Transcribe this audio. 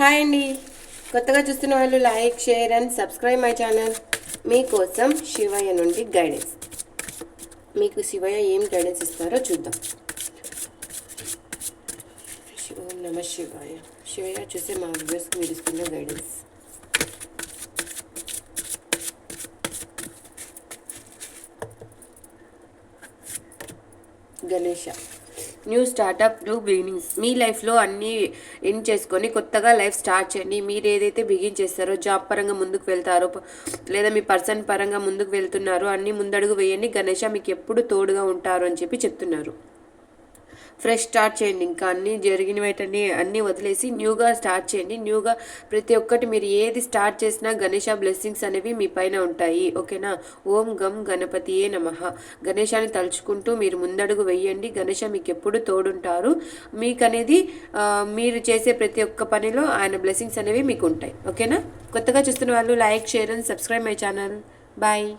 Hi అండి. కొత్తగా చూస్తున్న వాళ్ళు like, share and subscribe my channel. మీకోసం శివయ్య నుండి గైడెన్స్. మీకు శివయ్య ఏం గైడెన్స్ ఇస్తారో చూద్దాం. ఓం నమ శివాయ. శివయ్య చూసే మా వ్యూవర్స్కి మీరు ఇస్తున్న guidance. Ganesha, new startup, new beginnings. మీ లైఫ్లో అన్నీ ఎండ్ చేసుకొని కొత్తగా లైఫ్ స్టార్ట్ చేయండి. మీరు ఏదైతే బిగిన్ చేస్తారో, జాబ్ పరంగా ముందుకు వెళ్తారో లేదా మీ పర్సన్ పరంగా ముందుకు వెళ్తున్నారో అన్నీ ముందడుగు వేయండి. గణేష మీకు ఎప్పుడు తోడుగా ఉంటారు అని చెప్పి చెప్తున్నారు. ఫ్రెష్ స్టార్ట్ చేయండి. ఇంకా అన్నీ జరిగిన వెంటనే అన్నీ వదిలేసి న్యూగా స్టార్ట్ చేయండి. న్యూగా ప్రతి ఒక్కటి మీరు ఏది స్టార్ట్ చేసినా గణేష బ్లెస్సింగ్స్ అనేవి మీ పైన ఉంటాయి. ఓకేనా? ఓం గం గణపతియే నమః. గణేశాన్ని తలుచుకుంటూ మీరు ముందడుగు వేయండి. గణేష మీకు ఎప్పుడు తోడుంటారు. మీకు అనేది మీరు చేసే ప్రతి ఒక్క పనిలో ఆయన బ్లెస్సింగ్స్ అనేవి మీకు ఉంటాయి. ఓకేనా? కొత్తగా చూస్తున్న వాళ్ళు like, share and subscribe my channel. Bye.